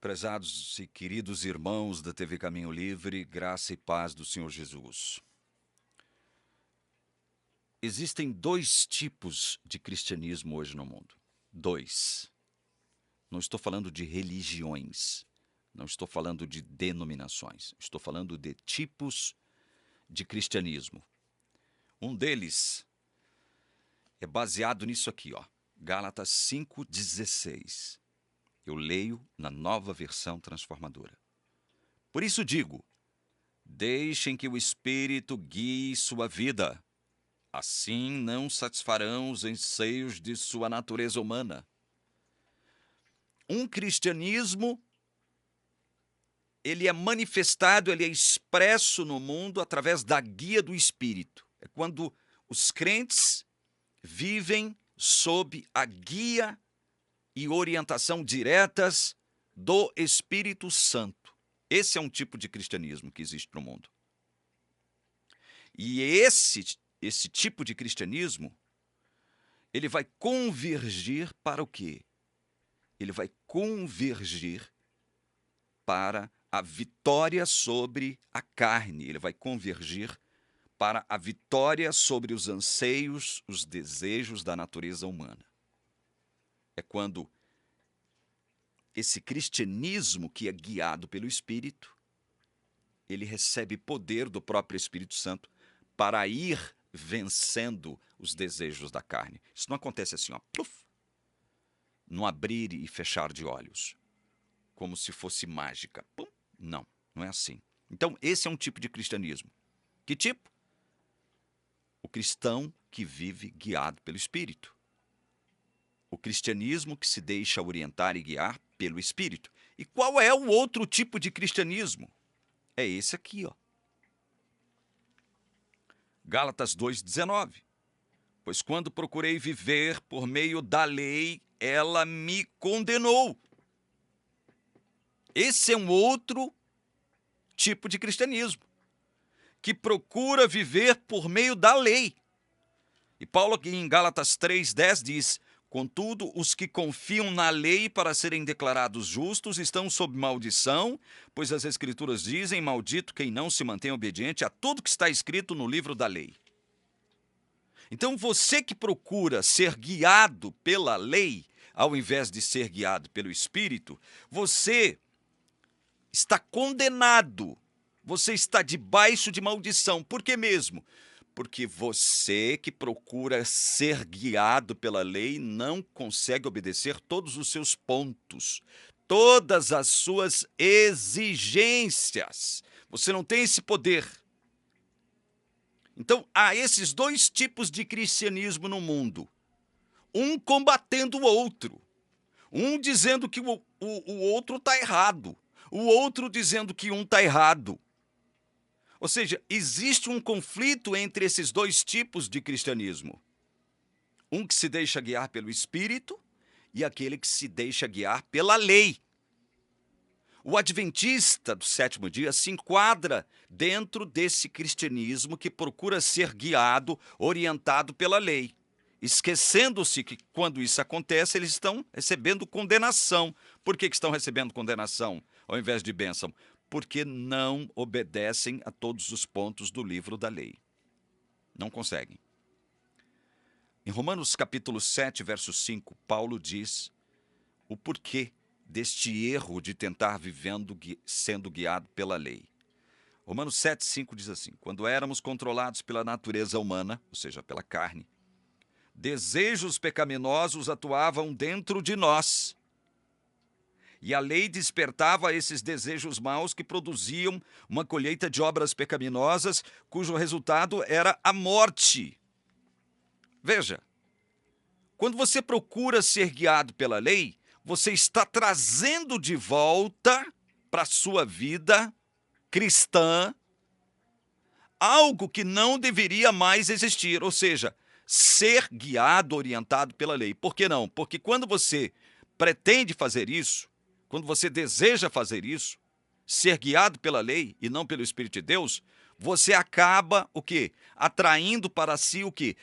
Prezados e queridos irmãos da TV Caminho Livre, graça e paz do Senhor Jesus. Existem dois tipos de cristianismo hoje no mundo. Dois. Não estou falando de religiões, não estou falando de denominações, estou falando de tipos de cristianismo. Um deles é baseado nisso aqui, ó, Gálatas 5,16. Eu leio na Nova Versão Transformadora. Por isso digo, deixem que o Espírito guie sua vida. Assim não satisfarão os anseios de sua natureza humana. Um cristianismo, ele é manifestado, ele é expresso no mundo através da guia do Espírito. É quando os crentes vivem sob a guia e orientação diretas do Espírito Santo. Esse é um tipo de cristianismo que existe no mundo. E esse tipo de cristianismo, ele vai convergir para o quê? Ele vai convergir para a vitória sobre a carne. Ele vai convergir para a vitória sobre os anseios, os desejos da natureza humana. É quando esse cristianismo que é guiado pelo Espírito, ele recebe poder do próprio Espírito Santo para ir vencendo os desejos da carne. Isso não acontece assim, ó, pluf, no abrir e fechar de olhos, como se fosse mágica. Pum, não, não é assim. Então, esse é um tipo de cristianismo. Que tipo? O cristão que vive guiado pelo Espírito. O cristianismo que se deixa orientar e guiar pelo Espírito. E qual é o outro tipo de cristianismo? É esse aqui, ó. Gálatas 2,19. Pois quando procurei viver por meio da lei, ela me condenou. Esse é um outro tipo de cristianismo, que procura viver por meio da lei. E Paulo aqui em Gálatas 3,10 diz: contudo, os que confiam na lei para serem declarados justos estão sob maldição, pois as Escrituras dizem, maldito quem não se mantém obediente a tudo que está escrito no livro da lei. Então você que procura ser guiado pela lei, ao invés de ser guiado pelo Espírito, você está condenado, você está debaixo de maldição. Por que mesmo? Porque você que procura ser guiado pela lei não consegue obedecer todos os seus pontos, todas as suas exigências. Você não tem esse poder. Então, há esses dois tipos de cristianismo no mundo. Um combatendo o outro. Um dizendo que o outro está errado. O outro dizendo que um está errado. Ou seja, existe um conflito entre esses dois tipos de cristianismo. Um que se deixa guiar pelo Espírito e aquele que se deixa guiar pela lei. O adventista do sétimo dia se enquadra dentro desse cristianismo que procura ser guiado, orientado pela lei. Esquecendo-se que quando isso acontece, eles estão recebendo condenação. Por que estão recebendo condenação ao invés de bênção? Porque não obedecem a todos os pontos do livro da lei. Não conseguem. Em Romanos capítulo 7, verso 5, Paulo diz o porquê deste erro de tentar vivendo sendo guiado pela lei. Romanos 7, 5 diz assim: quando éramos controlados pela natureza humana, ou seja, pela carne, desejos pecaminosos atuavam dentro de nós. E a lei despertava esses desejos maus que produziam uma colheita de obras pecaminosas, cujo resultado era a morte. Veja, quando você procura ser guiado pela lei, você está trazendo de volta para a sua vida cristã algo que não deveria mais existir, ou seja, ser guiado, orientado pela lei. Por que não? Porque quando você pretende fazer isso, quando você deseja fazer isso, ser guiado pela lei e não pelo Espírito de Deus, você acaba o quê? Atraindo para si o quê?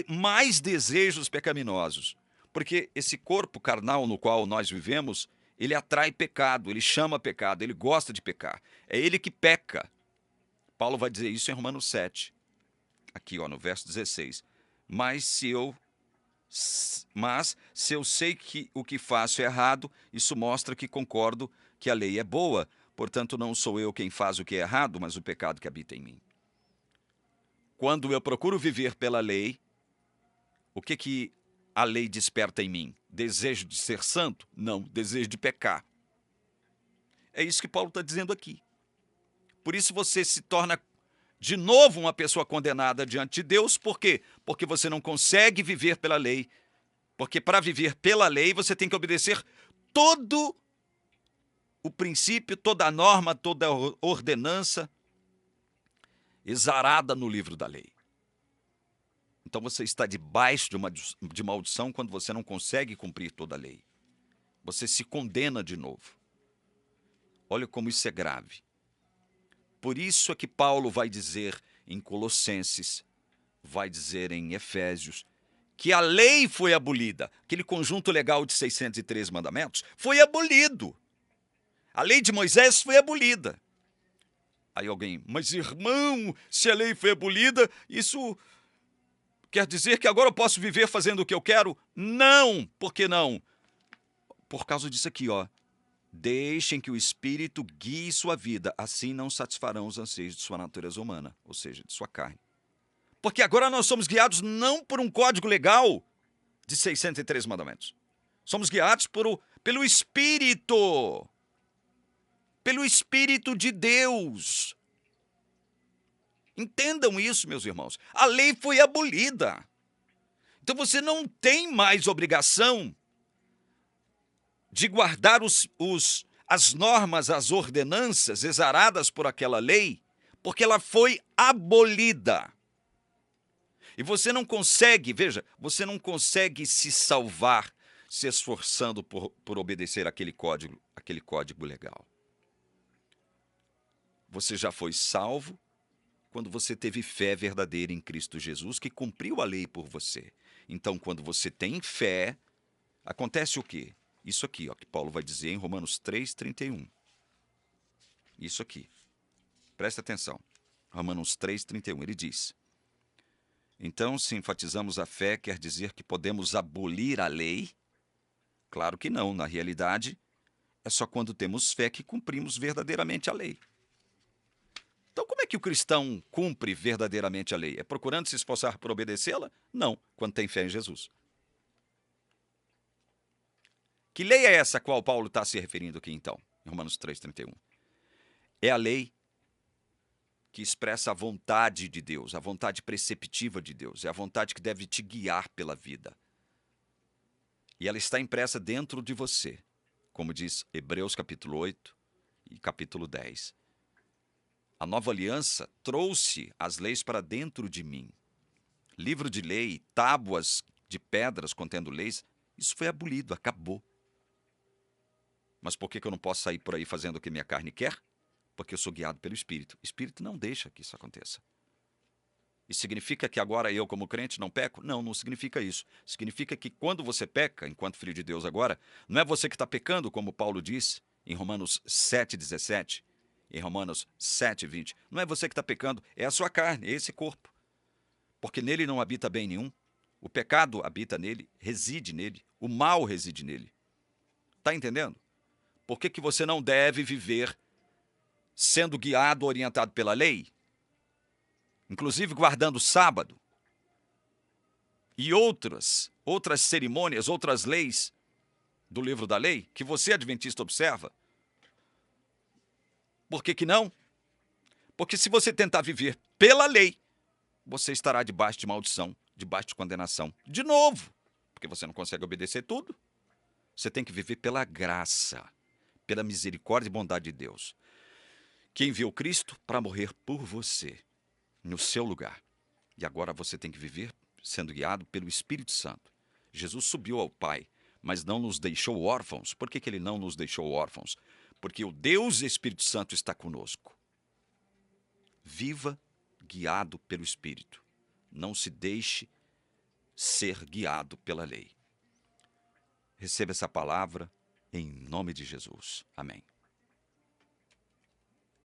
Mais desejos pecaminosos. Porque esse corpo carnal no qual nós vivemos, ele atrai pecado, ele chama pecado, ele gosta de pecar. É ele que peca. Paulo vai dizer isso em Romanos 7, aqui ó, no verso 16. Mas se eu sei que o que faço é errado, isso mostra que concordo que a lei é boa. Portanto, não sou eu quem faz o que é errado, mas o pecado que habita em mim. Quando eu procuro viver pela lei, o que a lei desperta em mim? Desejo de ser santo? Não, desejo de pecar. É isso que Paulo está dizendo aqui. Por isso você se torna de novo uma pessoa condenada diante de Deus. Por quê? Porque você não consegue viver pela lei. Porque para viver pela lei você tem que obedecer todo o princípio, toda a norma, toda a ordenança exarada no livro da lei. Então você está debaixo de maldição quando você não consegue cumprir toda a lei. Você se condena de novo. Olha como isso é grave. Por isso é que Paulo vai dizer em Colossenses, vai dizer em Efésios, que a lei foi abolida. Aquele conjunto legal de 603 mandamentos foi abolido. A lei de Moisés foi abolida. Aí alguém, mas irmão, se a lei foi abolida, isso quer dizer que agora eu posso viver fazendo o que eu quero? Não! Por que não? Por causa disso aqui, ó. Deixem que o Espírito guie sua vida, assim não satisfarão os anseios de sua natureza humana, ou seja, de sua carne. Porque agora nós somos guiados não por um código legal de 603 mandamentos. Somos guiados pelo Espírito. Pelo Espírito de Deus. Entendam isso, meus irmãos. A lei foi abolida. Então você não tem mais obrigação de guardar as normas, as ordenanças exaradas por aquela lei, porque ela foi abolida. E você não consegue, veja, você não consegue se salvar se esforçando por obedecer aquele código legal. Você já foi salvo quando você teve fé verdadeira em Cristo Jesus, que cumpriu a lei por você. Então, quando você tem fé, acontece o quê? Isso aqui, ó, que Paulo vai dizer em Romanos 3:31. Isso aqui. Presta atenção. Romanos 3:31, ele diz: então, se enfatizamos a fé, quer dizer que podemos abolir a lei? Claro que não. Na realidade, é só quando temos fé que cumprimos verdadeiramente a lei. Então, como é que o cristão cumpre verdadeiramente a lei? É procurando se esforçar por obedecê-la? Não, quando tem fé em Jesus. Que lei é essa a qual Paulo está se referindo aqui, então, em Romanos 3:31? É a lei que expressa a vontade de Deus, a vontade preceptiva de Deus, é a vontade que deve te guiar pela vida. E ela está impressa dentro de você, como diz Hebreus capítulo 8 e capítulo 10. A nova aliança trouxe as leis para dentro de mim. Livro de lei, tábuas de pedras contendo leis, isso foi abolido, acabou. Mas por que eu não posso sair por aí fazendo o que minha carne quer? Porque eu sou guiado pelo Espírito. O Espírito não deixa que isso aconteça. Isso significa que agora eu, como crente, não peco? Não, não significa isso. Significa que quando você peca, enquanto filho de Deus agora, não é você que está pecando, como Paulo diz em Romanos 7:17, em Romanos 7:20. Não é você que está pecando, é a sua carne, é esse corpo. Porque nele não habita bem nenhum. O pecado habita nele, reside nele. O mal reside nele. Está entendendo? Por que você não deve viver sendo guiado, orientado pela lei? Inclusive guardando o sábado e outras cerimônias, outras leis do livro da lei, que você, adventista, observa. Por que não? Porque se você tentar viver pela lei, você estará debaixo de maldição, debaixo de condenação. De novo, porque você não consegue obedecer tudo. Você tem que viver pela graça, pela misericórdia e bondade de Deus, que enviou Cristo para morrer por você, no seu lugar. E agora você tem que viver sendo guiado pelo Espírito Santo. Jesus subiu ao Pai, mas não nos deixou órfãos. Por que ele não nos deixou órfãos? Porque o Deus Espírito Santo está conosco. Viva guiado pelo Espírito. Não se deixe ser guiado pela lei. Receba essa palavra em nome de Jesus. Amém.